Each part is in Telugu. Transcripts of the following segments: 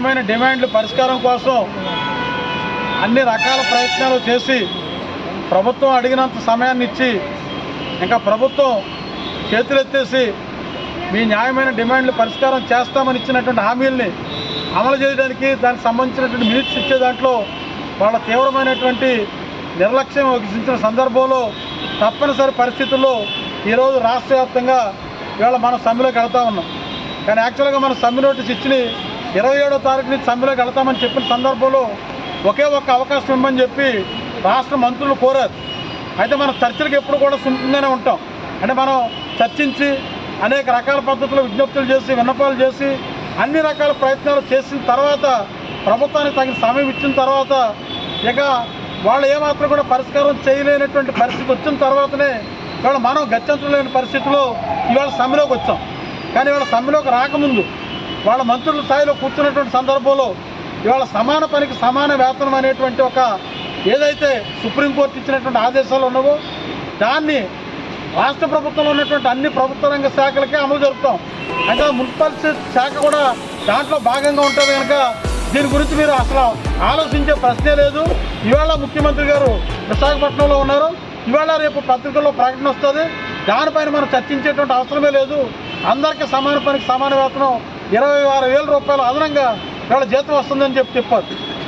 న్యాయమైన డిమాండ్ల పరిష్కారం కోసం అన్ని రకాల ప్రయత్నాలు చేసి ప్రభుత్వం అడిగినంత సమయాన్ని ఇచ్చి ఇంకా ప్రభుత్వం చేతులెత్తేసి మీ న్యాయమైన డిమాండ్లు పరిష్కారం చేస్తామని ఇచ్చినటువంటి హామీల్ని అమలు చేయడానికి దానికి సంబంధించినటువంటి మినిట్స్ ఇచ్చే దాంట్లో వాళ్ళ తీవ్రమైనటువంటి నిర్లక్ష్యం వహించిన సందర్భంలో తప్పనిసరి పరిస్థితుల్లో ఈరోజు రాష్ట్ర వ్యాప్తంగా ఇవాళ మనం సమ్మెలోకి వెళ్తా ఉన్నాం. కానీ యాక్చువల్గా మనం సమ్మె నోటీస్ ఇచ్చి 27వ తారీఖు నుంచి సమ్మెలోకి వెళ్తామని చెప్పిన సందర్భంలో ఒకే ఒక్క అవకాశం ఇవ్వమని చెప్పి రాష్ట్ర మంత్రులు కోరారు. అయితే మనం చర్చలకు ఎప్పుడు కూడా సున్నితంగానే ఉంటాం. అంటే మనం చర్చించి అనేక రకాల పద్ధతుల్లో విజ్ఞప్తులు చేసి విన్నపాలు చేసి అన్ని రకాల ప్రయత్నాలు చేసిన తర్వాత ప్రభుత్వానికి తగిన సమయం ఇచ్చిన తర్వాత ఇక వాళ్ళు ఏమాత్రం కూడా పరిష్కారం చేయలేనటువంటి పరిస్థితి వచ్చిన తర్వాతనే ఇవాళ మనం గత్యంతరం లేని పరిస్థితిలో ఇవాళ సమ్మెలోకి వచ్చాం. కానీ ఇవాళ సమ్మెలోకి రాకముందు వాళ్ళ మంత్రుల స్థాయిలో కూర్చున్నటువంటి సందర్భంలో ఇవాళ సమాన పనికి సమాన వేతనం అనేటువంటి ఒక ఏదైతే సుప్రీంకోర్టు ఇచ్చినటువంటి ఆదేశాలు ఉన్నావో దాన్ని రాష్ట్ర ప్రభుత్వంలో ఉన్నటువంటి అన్ని ప్రభుత్వ రంగ శాఖలకే అమలు జరుపుతాం. అంటే మున్సిపల్ శాఖ కూడా దాంట్లో భాగంగా ఉంటుంది కనుక దీని గురించి మీరు అసలు ఆలోచించే ప్రశ్నే లేదు. ఇవాళ ముఖ్యమంత్రి గారు విశాఖపట్నంలో ఉన్నారు. ఇవాళ రేపు పత్రికల్లో ప్రకటన వస్తుంది. దానిపైన మనం చర్చించేటువంటి అవసరమే లేదు. అందరికీ సమాన పనికి సమాన వేతనం 26,000 రూపాయలు అదనంగా ఇవాళ జీతం వస్తుందని చెప్పారు.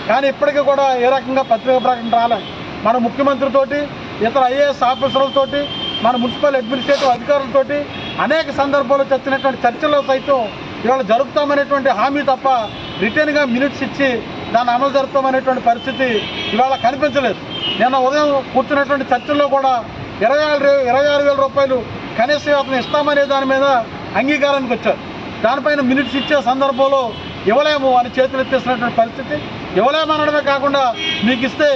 కానీ ఇప్పటికీ కూడా ఏ రకంగా పత్రికా ప్రకటన రాలే. మన ముఖ్యమంత్రితోటి ఇతర ఐఏఎస్ ఆఫీసర్లతోటి మన మున్సిపల్ అడ్మినిస్ట్రేటివ్ అధికారులతోటి అనేక సందర్భాల్లో చర్చినటువంటి చర్చల్లో సైతం ఇవాళ జరుపుతామనేటువంటి హామీ తప్ప రిటర్న్గా మినిట్స్ ఇచ్చి దాన్ని అమలు జరుపుతామనేటువంటి పరిస్థితి ఇవాళ కనిపించలేదు. నిన్న ఉదయం కూర్చున్నటువంటి చర్చల్లో కూడా 26,000 రూపాయలు కనీస వేతనం ఇస్తామనే దాని మీద అంగీకారానికి వచ్చారు. దానిపైన మినిట్స్ ఇచ్చే సందర్భంలో ఇవ్వలేము అని చేతులు ఎత్తేసినటువంటి పరిస్థితి. ఇవ్వలేమనడమే కాకుండా మీకు ఇస్తే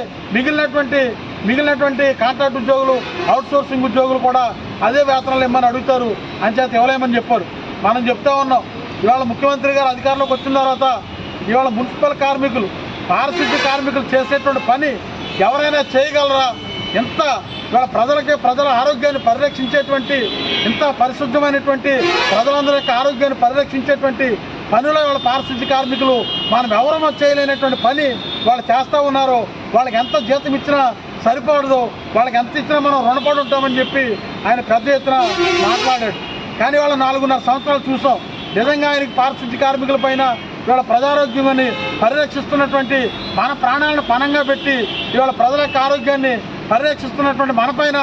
మిగిలినటువంటి కాంట్రాక్ట్ ఉద్యోగులు అవుట్సోర్సింగ్ ఉద్యోగులు కూడా అదే వేతనాలు ఇమ్మని అడుగుతారు అని చేత ఇవ్వలేమని చెప్పారు. మనం చెప్తా ఉన్నాం. ఇవాళ ముఖ్యమంత్రి గారు అధికారంలోకి వచ్చిన తర్వాత ఇవాళ మున్సిపల్ కార్మికులు పారిశుద్ధ్య కార్మికులు చేసేటువంటి పని ఎవరైనా చేయగలరా? ఎంత ఇవాళ ప్రజల ఆరోగ్యాన్ని పరిరక్షించేటువంటి ఇంత పరిశుద్ధమైనటువంటి ప్రజలందరి యొక్క ఆరోగ్యాన్ని పరిరక్షించేటువంటి పనిలో వాళ్ళ పారిశుద్ధ్య కార్మికులు మనం ఎవరమో చేయలేనటువంటి పని వాళ్ళు చేస్తూ ఉన్నారో వాళ్ళకి ఎంత జీతం ఇచ్చినా సరిపడదు. వాళ్ళకి ఎంత ఇచ్చినా మనం రుణపడి ఉంటామని చెప్పి ఆయన పెద్ద ఎత్తున మాట్లాడాడు. కానీ వాళ్ళ 4.5 సంవత్సరాలు చూసాం. నిజంగా ఆయనకి పారిశుద్ధ్య కార్మికుల పైన ఇవాళ ప్రజారోగ్యాన్ని పరిరక్షిస్తున్నటువంటి మన ప్రాణాలను పణంగా పెట్టి ఇవాళ ప్రజల యొక్క ఆరోగ్యాన్ని పరిరక్షిస్తున్నటువంటి మనపైన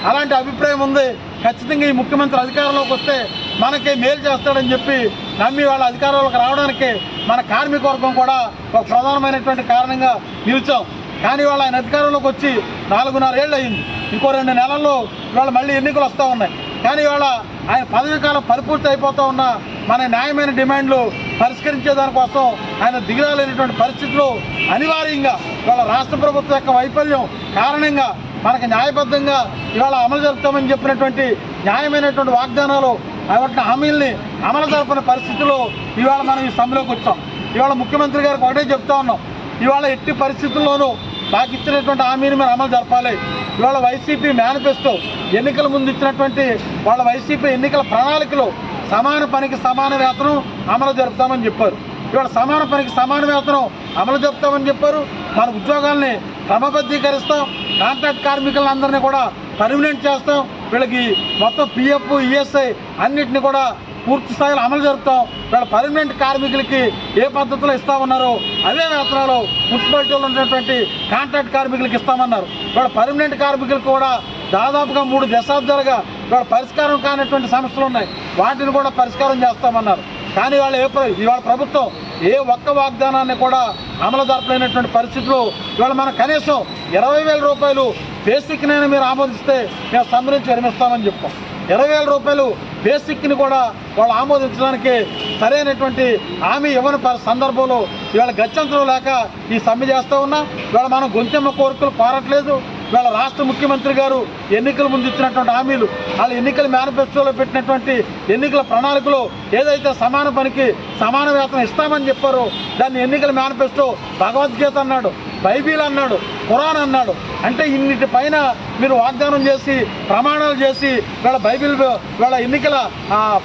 అలాంటి అభిప్రాయం ఉంది. ఖచ్చితంగా ఈ ముఖ్యమంత్రి అధికారంలోకి వస్తే మనకి మేలు చేస్తాడని చెప్పి నమ్మి వాళ్ళ అధికారంలోకి రావడానికి మన కార్మిక వర్గం కూడా ఒక ప్రధానమైనటువంటి కారణంగా నిలిచాం. కానీ వాళ్ళ ఆయన అధికారంలోకి వచ్చి 4.5 ఏళ్ళు అయింది. ఇంకో 2 నెలల్లో ఇవాళ మళ్ళీ ఎన్నికలు వస్తూ ఉన్నాయి. కానీ ఇవాళ ఆయన పదవీ కాలం పరిపూర్తి అయిపోతూ ఉన్న మన న్యాయమైన డిమాండ్లు పరిష్కరించే దానికోసం ఆయన దిగిరాలేనటువంటి పరిస్థితుల్లో అనివార్యంగా ఇవాళ రాష్ట్ర ప్రభుత్వం యొక్క వైఫల్యం కారణంగా మనకు న్యాయబద్ధంగా ఇవాళ అమలు జరుపుతామని చెప్పినటువంటి న్యాయమైనటువంటి వాగ్దానాలు వాటి హామీల్ని అమలు జరపని పరిస్థితుల్లో ఇవాళ మనం ఈ సమ్మెలోకి వచ్చాం. ఇవాళ ముఖ్యమంత్రి గారికి ఒకటే చెప్తా ఉన్నాం. ఇవాళ ఎట్టి పరిస్థితుల్లోనూ మాకు ఇచ్చినటువంటి హామీని మీరు అమలు జరపాలి. ఇవాళ వైసీపీ మేనిఫెస్టో ఎన్నికల ముందు ఇచ్చినటువంటి వాళ్ళ వైసీపీ ఎన్నికల ప్రణాళికలో సమాన పనికి సమాన వేతనం అమలు జరుపుతామని చెప్పారు. ఇవాళ సమాన పనికి సమాన వేతనం అమలు జరుపుతామని చెప్పారు. మన ఉద్యోగాల్ని క్రమబద్ధీకరిస్తాం. కాంట్రాక్ట్ కార్మికులందరినీ కూడా పర్మనెంట్ చేస్తాం. వీళ్ళకి మొత్తం పిఎఫ్ ఈఎస్ఐ అన్నింటినీ కూడా పూర్తి స్థాయిలో అమలు జరుపుతాం. వీళ్ళ పర్మనెంట్ కార్మికులకి ఏ పద్ధతిలో ఇస్తామన్నారో అదే వేతనాలు మున్సిపాలిటీలో ఉన్నటువంటి కాంట్రాక్ట్ కార్మికులకి ఇస్తామన్నారు. వీళ్ళ పర్మనెంట్ కార్మికులకు కూడా దాదాపుగా 3 దశాబ్దాలుగా వీళ్ళ పరిష్కారం కానటువంటి సమస్యలు ఉన్నాయి. వాటిని కూడా పరిష్కారం చేస్తామన్నారు. కానీ ఇవాళ ప్రభుత్వం ఏ ఒక్క వాగ్దానాన్ని కూడా అమలు జరపలేనటువంటి పరిస్థితుల్లో ఇవాళ మనం కనీసం 20,000 రూపాయలు బేసిక్నైనా మీరు ఆమోదిస్తే మేము సమ్మె నుంచి విరమిస్తామని చెప్పాం. 20,000 రూపాయలు బేసిక్ని కూడా వాళ్ళు ఆమోదించడానికి సరైనటువంటి హామీ ఇవ్వని సందర్భంలో ఇవాళ గత్యంతరం లేక ఈ సమ్మె చేస్తూ ఉన్నా. ఇవాళ మనం గొంతెమ్మ కోరికలు కోరట్లేదు. ఇవాళ రాష్ట్ర ముఖ్యమంత్రి గారు ఎన్నికల ముందు ఇచ్చినటువంటి హామీలు వాళ్ళ ఎన్నికల మేనిఫెస్టోలో పెట్టినటువంటి ఎన్నికల ప్రణాళికలో ఏదైతే సమాన పనికి సమాన వేతనం ఇస్తామని చెప్పారో దాన్ని ఎన్నికల మేనిఫెస్టో భగవద్గీత అన్నాడు. బైబిల్ అన్నాడు, ఖురాన్ అన్నాడు. అంటే ఇన్నిటి పైన మీరు వాగ్దానం చేసి ప్రమాణాలు చేసి ఇవాళ బైబిల్ ఇవాళ ఎన్నికల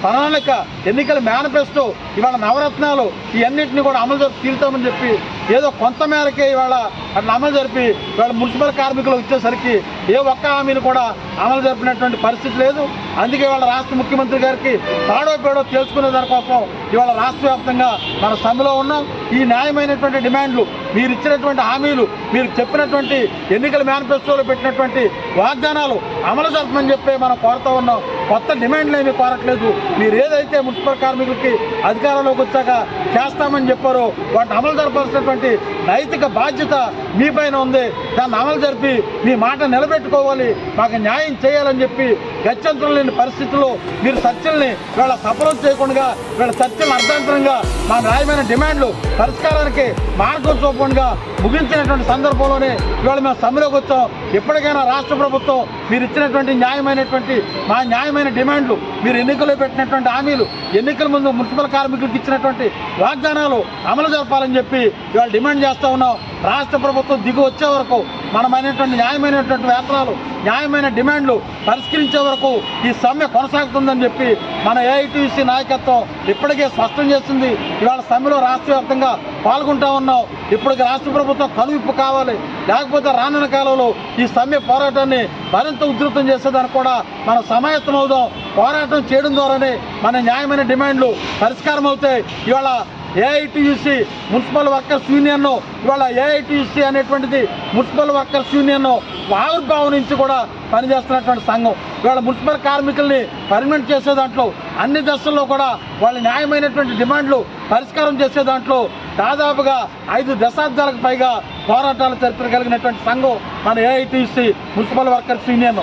ప్రణాళిక, ఎన్నికల మేనిఫెస్టో, ఇవాళ నవరత్నాలు ఇవన్నింటినీ కూడా అమలు జరిపి తీరుతామని చెప్పి ఏదో కొంత మేరకే ఇవాళ అట్లా అమలు జరిపి ఇవాళ మున్సిపల్ కార్మికులు వచ్చేసరికి ఏ ఒక్క హామీని కూడా అమలు జరిపినటువంటి పరిస్థితి లేదు. అందుకే ఇవాళ రాష్ట్ర ముఖ్యమంత్రి గారికి తాడో పేడో తెలుసుకునే దానికోసం ఇవాళ రాష్ట్ర వ్యాప్తంగా మన సమ్మెలో ఉన్నాం. ఈ న్యాయమైనటువంటి డిమాండ్లు, మీరు ఇచ్చినటువంటి హామీలు, మీరు చెప్పినటువంటి ఎన్నికల మేనిఫెస్టోలో పెట్టినటువంటి వాగ్దానాలు అమలు జరపమని చెప్పి మనం కోరుతూ ఉన్నాం. కొత్త డిమాండ్లు ఏమీ కోరట్లేదు. మీరు ఏదైతే మున్సిపల్ కార్మికులకి అధికారంలోకి వచ్చాక చేస్తామని చెప్పారో వాటిని అమలు జరపాల్సినటువంటి నైతిక బాధ్యత మీ పైన ఉంది. దాన్ని అమలు జరిపి మీ మాట నిలబెట్టుకోవాలి, మాకు న్యాయం చేయాలని చెప్పి గత్యంతరం లేని పరిస్థితుల్లో మీరు చర్చల్ని వీళ్ళ సఫలం చేయకుండా, వీళ్ళ చర్చలను అర్థాంతరంగా మా న్యాయమైన డిమాండ్లు పరిష్కారానికి మార్గం చూపకుండా ముగించినటువంటి సందర్భంలోనే ఇవాళ మేము సమ్మెలోకి వచ్చాం. ఎప్పటికైనా రాష్ట్ర ప్రభుత్వం మీరు ఇచ్చినటువంటి న్యాయమైనటువంటి మా న్యాయమైన డిమాండ్లు, మీరు ఎన్నికల్లో పెట్టినటువంటి హామీలు, ఎన్నికల ముందు మున్సిపల్ కార్మికులకు ఇచ్చినటువంటి వాగ్దానాలు అమలు జరపాలని చెప్పి ఇవాళ డిమాండ్ చేస్తూ ఉన్నాం. రాష్ట్ర ప్రభుత్వం దిగు వచ్చే వరకు మనమైనటువంటి న్యాయమైనటువంటి వేతనాలు, న్యాయమైన డిమాండ్లు పరిష్కరించే వరకు ఈ సమ్మె కొనసాగుతుందని చెప్పి మన ఏఐటీయూసీ నాయకత్వం ఇప్పటికే స్పష్టం చేస్తుంది. ఇవాళ సమ్మెలో రాష్ట్ర వ్యాప్తంగా పాల్గొంటూ ఉన్నాం. ఇప్పటికి రాష్ట్ర ప్రభుత్వం కనువిప్పు కావాలి, లేకపోతే రానున్న కాలంలో ఈ సమ్మె పోరాటాన్ని మరింత ఉధృతం చేసేదానికి కూడా మనం సమాయత్తం అవుదాం. పోరాటం చేయడం ద్వారానే మన న్యాయమైన డిమాండ్లు పరిష్కారం అవుతాయి. ఇవాళ ఏఐటీయూసీ మున్సిపల్ వర్కర్స్ యూనియన్, ఇవాళ ఏఐటీయూసీ అనేటువంటిది మున్సిపల్ వర్కర్స్ యూనియన్ ఆవిర్భావం నుంచి కూడా పనిచేస్తున్నటువంటి సంఘం. ఇవాళ మున్సిపల్ కార్మికుల్ని పర్మనెంట్ చేసే దాంట్లో అన్ని దశల్లో కూడా వాళ్ళ న్యాయమైనటువంటి డిమాండ్లు పరిష్కారం చేసే దాంట్లో దాదాపుగా 5 దశాబ్దాలకు పైగా పోరాటాల చరిత్ర కలిగినటువంటి సంఘం మన ఏఐటీయూసీ మున్సిపల్ వర్కర్స్ యూనియన్.